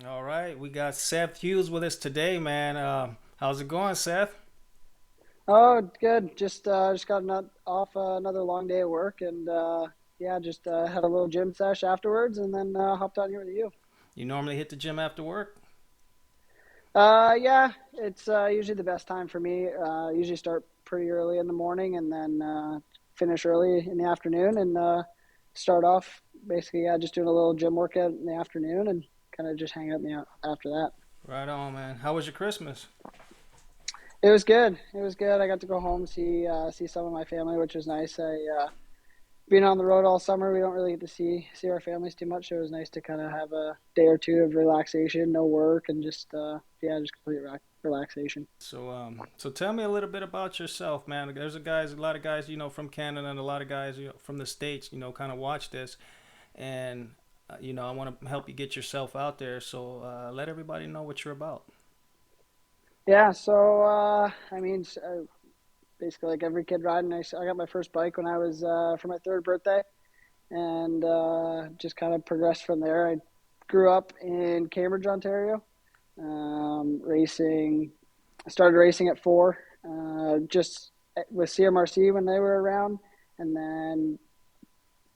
All right, we got Seth Hughes with us today, man. How's it going, Seth? Oh, good. Just got off another long day of work, and yeah, just had a little gym sesh afterwards, and then hopped on here with you. You normally hit the gym after work? Yeah, it's usually the best time for me. Usually start pretty early in the morning, and then finish early in the afternoon, and start off basically just doing a little gym workout in the afternoon, and kind of just hang out after that. Right on, man. How was your Christmas? It was good. It was good. I got to go home see some of my family, which was nice. I being on the road all summer, we don't really get to see our families too much. So it was nice to kind of have a day or two of relaxation, no work, and just complete relaxation. So tell me a little bit about yourself, man. A lot of guys, from Canada, and a lot of guys, from the states, kind of watch this, and I want to help you get yourself out there. So let everybody know what you're about. Yeah, so I mean, basically like every kid riding, I got my first bike when I was for my third birthday, and just kind of progressed from there. I grew up in Cambridge, Ontario, racing. I started racing at 4, just with CMRC when they were around, and then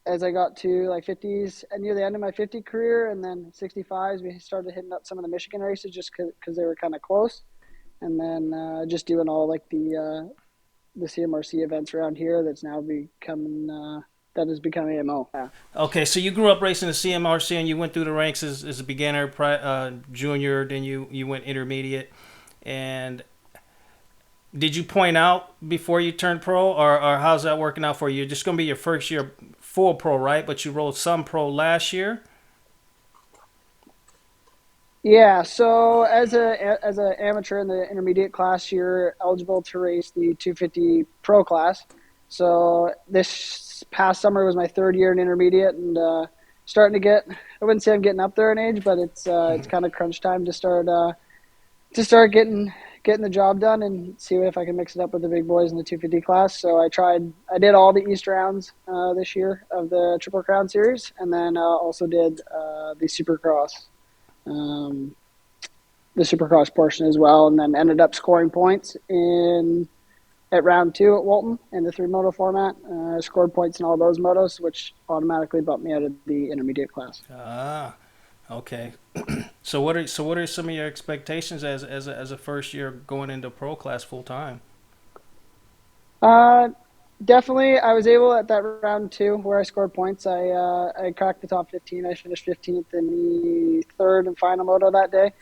as I got to like 50s and near the end of my 50 career, and then 65s, we started hitting up some of the Michigan races just because they were kind of close, and then just doing all like the CMRC events around here. That's now becoming that has become AMO. Yeah. Okay, so you grew up racing the CMRC, and you went through the ranks as a beginner, junior, then you went intermediate, and did you point out before you turned pro, or how's that working out for you? Just going to be your first year full pro, right? But you rode some pro last year. Yeah, so as a amateur in the intermediate class, you're eligible to race the 250 pro class. So this past summer was my third year in intermediate, and starting to get. I wouldn't say I'm getting up there in age, but it's kind of crunch time to start getting the job done and see if I can mix it up with the big boys in the 250 class. So I did all the East rounds this year of the Triple Crown series, and then also did the Supercross um, the Supercross portion as well, and then ended up scoring points in at round 2 at Walton in the 3 moto format. Scored points in all those motos, which automatically bumped me out of the intermediate class. Ah, okay. So what are some of your expectations as a first year going into pro class full time? Uh, Definitely, I was able at that round 2 where I scored points. I cracked the top 15. I finished 15th in the third and final moto that day.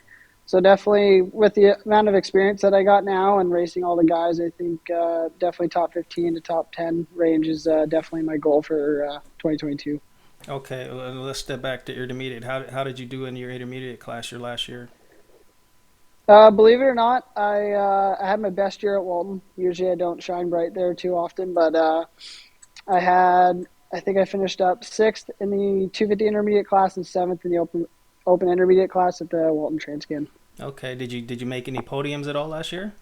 So definitely, with the amount of experience that I got now and racing all the guys, I think definitely top 15 to top 10 range is definitely my goal for 2022. Okay, well, let's step back to intermediate. How did you do in your intermediate class your last year? Believe it or not, I had my best year at Walton. Usually, I don't shine bright there too often, but I had I think I finished up sixth in the 250 intermediate class and seventh in the open intermediate class at the Walton Transcan. Okay, did you make any podiums at all last year?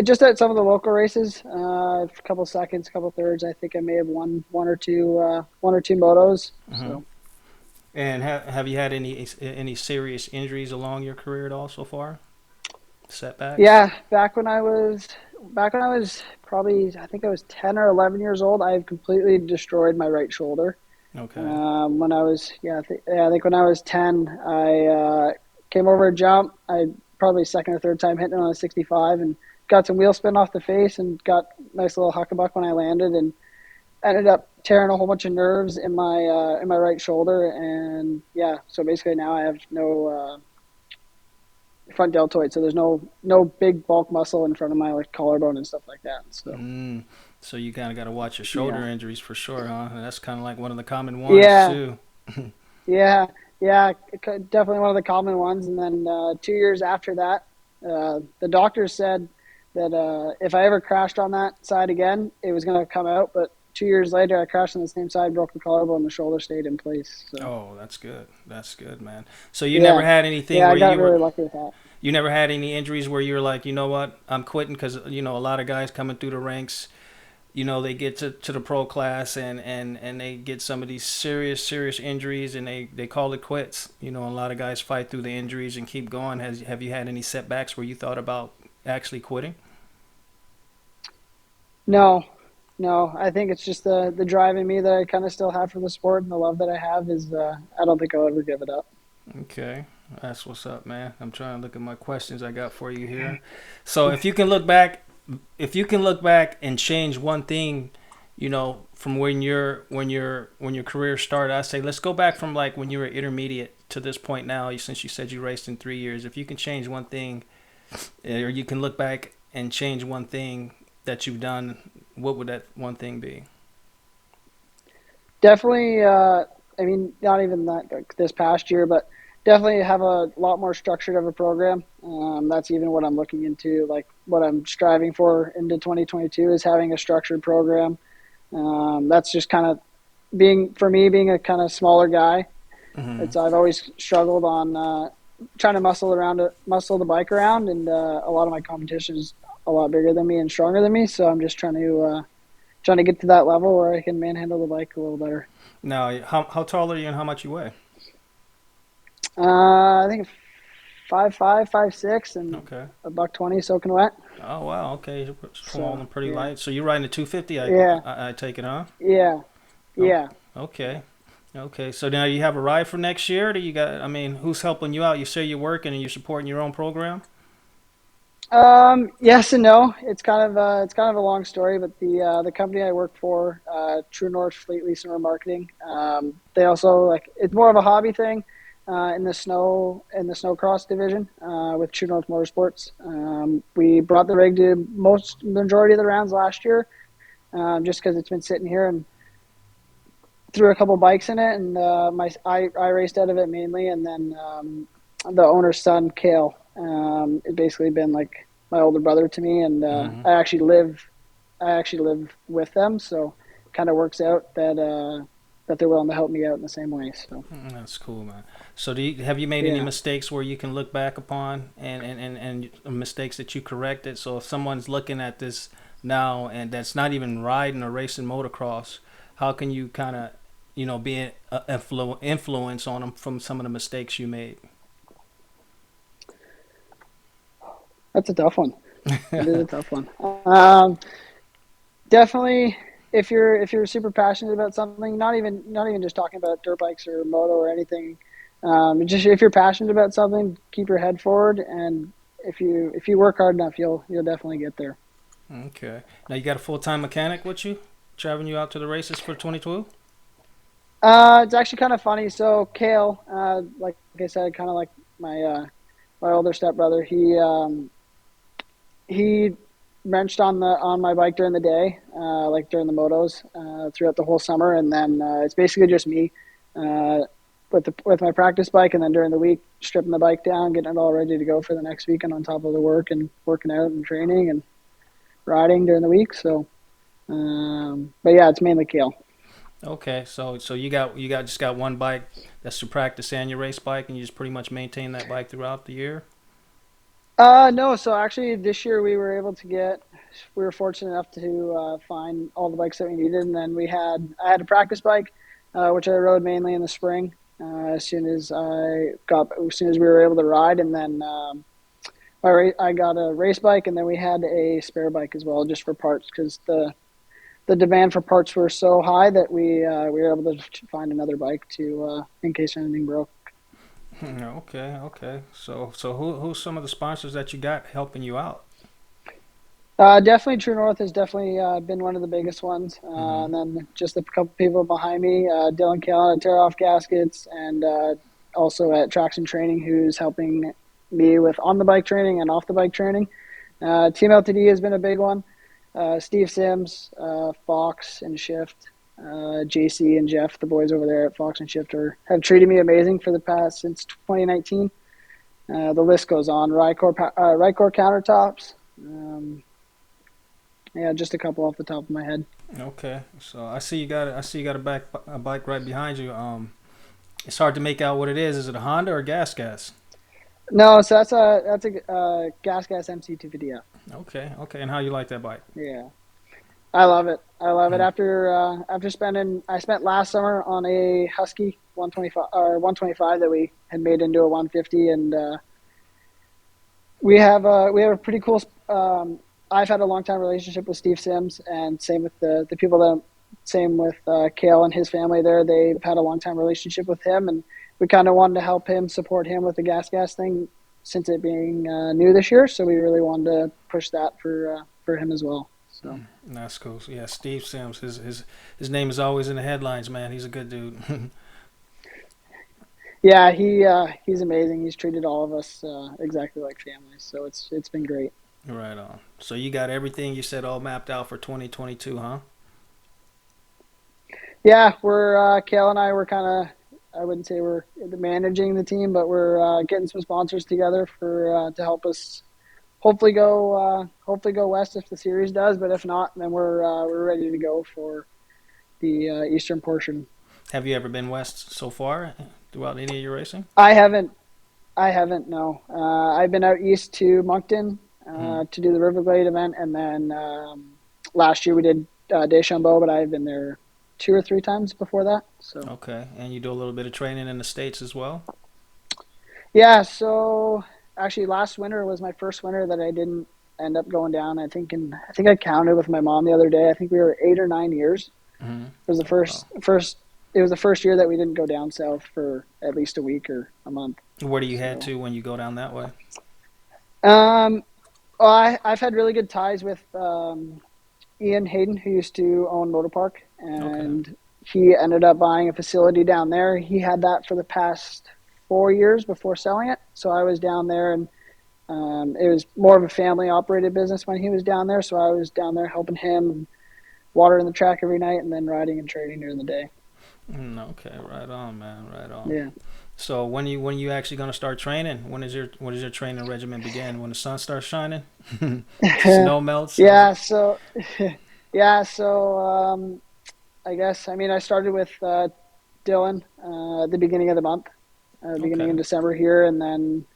Just at some of the local races, a couple seconds, a couple thirds. I think I may have won one or two motos. Mm-hmm. So And have you had any serious injuries along your career at all so far? Setbacks? yeah, back when I was probably I think I was 10 or 11 years old. I've completely destroyed my right shoulder. Okay. When I was I think when I was 10, I came over a jump. I probably second or third time hitting it on a 65 and got some wheel spin off the face and got a nice little huckabuck when I landed and ended up tearing a whole bunch of nerves in my right shoulder, and yeah, so basically now I have no front deltoid, so there's no big bulk muscle in front of my like collarbone and stuff like that. So Mm. So you kind of got to watch your shoulder yeah, injuries for sure, huh? And that's kind of like one of the common ones yeah, too. yeah, yeah, definitely one of the common ones. And then 2 years after that, the doctors said that if I ever crashed on that side again, it was going to come out. But 2 years later, I crashed on the same side, broke the collarbone, the shoulder stayed in place. So Oh, that's good. That's good, man. So you never yeah, had anything yeah, I where got really lucky with that. you never had any injuries where you were like, you know what, I'm quitting because a lot of guys coming through the ranks, they get to the pro class and they get some of these serious injuries and they call it quits. A lot of guys fight through the injuries and keep going. Have you had any setbacks where you thought about actually quitting? No, no. I think it's just the drive in me that I kind of still have for the sport and the love that I have is I don't think I'll ever give it up. Okay, that's what's up, man. I'm trying to look at my questions I got for you here. So if you can look back and change one thing, from when your career started, I say let's go back from like when you were intermediate to this point now. Since you said you raced in 3 years, if you can change one thing, or you can look back and change one thing that you've done, what would that one thing be? Definitely. I mean, not even that like, this past year, but definitely have a lot more structured of a program. That's even what I'm looking into. Like what I'm striving for into 2022 is having a structured program. That's just kind of being a kind of smaller guy. Hmm. It's I've always struggled on trying to muscle the bike around, and a lot of my competition is a lot bigger than me and stronger than me. So I'm just trying to get to that level where I can manhandle the bike a little better. Now, how tall are you and how much you weigh? I think 5'5", 5'6", and Okay. a buck 20 soaking wet. Oh wow. Okay, you're small So and pretty yeah, light. So you're riding a 250. I yeah, I, I take it, huh? yeah, Oh, yeah. okay. Okay. So now you have a ride for next year. Do you got? I mean, who's helping you out? You say you're working and you're supporting your own program. Yes and no. It's kind of a long story, but the company I work for, True North Fleet Lease and Remarketing, they also like it's more of a hobby thing in the snowcross division with True North Motorsports. We brought the rig to most majority of the rounds last year, just because it's been sitting here and threw a couple bikes in it, and I raced out of it mainly, and then the owner's son Kale, it basically been like my older brother to me, and Hmm. I actually live with them, so kind of works out that they're willing to help me out in the same way. So That's cool, man. So have you made any yeah. mistakes where you can look back upon and mistakes that you corrected? So if someone's looking at this now and that's not even riding or racing motocross, how can you kind of be an influence on them from some of the mistakes you made? That's a tough one. That is a tough one. Um, Definitely, if you're super passionate about something, not even just talking about dirt bikes or moto or anything, just if you're passionate about something, keep your head forward, and if you work hard enough, you'll definitely get there. Okay. Now you got a full time mechanic with you, driving you out to the races for 2012. It's actually kind of funny. So Kale, like I said, kind of like my older stepbrother. He wrenched on my bike during the day, like during the motos, throughout the whole summer, and then it's basically just me uh, with my practice bike, and then during the week stripping the bike down, getting it all ready to go for the next weekend on top of the work and working out and training and riding during the week. So, but yeah, it's mainly Kale. Okay, so you got just got one bike that's your practice and your race bike, and you just pretty much maintain that bike throughout the year. No, so actually this year we were fortunate enough to find all the bikes that we needed, and then I had a practice bike, which I rode mainly in the spring. As soon as we were able to ride, and then I got a race bike, and then we had a spare bike as well, just for parts, because the demand for parts were so high that we were able to find another bike to in case anything broke. Okay, okay. So who's some of the sponsors that you got helping you out? Definitely, True North has definitely been one of the biggest ones, Mm-hmm. and then just a couple people behind me, Dylan Callan at Tear Off Gaskets, and also at Traction Training, who's helping me with on the bike training and off the bike training. Team LTD has been a big one. Steve Sims, Fox and Shift, JC and Jeff, the boys over there at Fox and Shift, have treated me amazing for the past since 2019. The list goes on. Rycor countertops. Yeah, just a couple off the top of my head. Okay, so I see you got a bike right behind you. It's hard to make out what it is. Is it a Honda or gas? No, so that's a Gas MC 250F. Okay, okay. And how you like that bike? Yeah. I love it. I love it. I spent last summer on a Husky 125 or 125 that we had made into a 150, and we have a pretty cool. I've had a long time relationship with Steve Sims, and same with the people that same with Kale and his family there. They've had a long time relationship with him, and we kind of wanted to help him support him with the gas thing since it being new this year. So we really wanted to push that for him as well. So. That's cool. So, yeah, Steve Sims. His name is always in the headlines, man. He's a good dude. Yeah, he's amazing. He's treated all of us exactly like family, so it's been great. Right on. So you got everything you said all mapped out for 2022, huh? Yeah, we're Kale and I were kind of, I wouldn't say we're managing the team, but we're getting some sponsors together for to help us hopefully go west if the series does. But if not, then we're ready to go for the eastern portion. Have you ever been west so far throughout any of your racing? I haven't I haven't, no. I've been out east to Moncton Hmm. to do the Riverglade event, and then last year we did Deschambault, but I've been there two or three times before that. So Okay, and you do a little bit of training in the states as well. yeah, so actually last winter was my first winter that I didn't end up going down. I think I counted with my mom the other day. I think we were 8 or 9 years. Hmm. It was the Oh wow. first. It was the first year that we didn't go down south for at least a week or a month. Where do you head So. to when you go down that way? Um, well, I've had really good ties with Ian Hayden, who used to own Motor Park, Okay. and he ended up buying a facility down there. He had that for the past 4 years before selling it. So I was down there, and it was more of a family operated business when he was down there. So I was down there helping him, and watering the track every night, and then riding and trading during the day. Okay, right on, man, right on. Yeah. So when you actually gonna start training? When does your training regimen begin? When the sun starts shining, snow melts. Yeah. So, yeah. So, I guess, I mean, I started with Dylan at the beginning of the month, beginning Okay. in December here, and then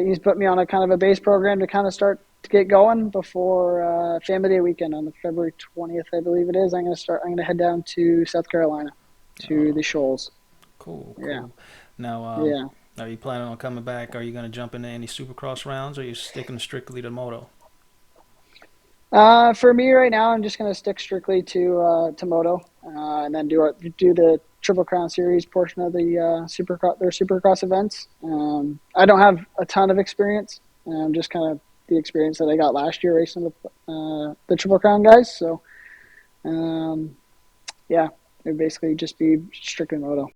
he's put me on a kind of a base program to kind of start to get going before Family Day weekend on the February 20th, I believe it is. I'm gonna head down to South Carolina to Oh, the Shoals. cool, Yeah, cool. Now, yeah. are you planning on coming back? Are you gonna jump into any Supercross rounds, or are you sticking strictly to moto? For me right now, I'm just gonna stick strictly to Moto, and then do the Triple Crown Series portion of the Supercross events. I don't have a ton of experience, just kind of the experience that I got last year racing with the Triple Crown guys. So, um, yeah, it would basically just be strictly Moto.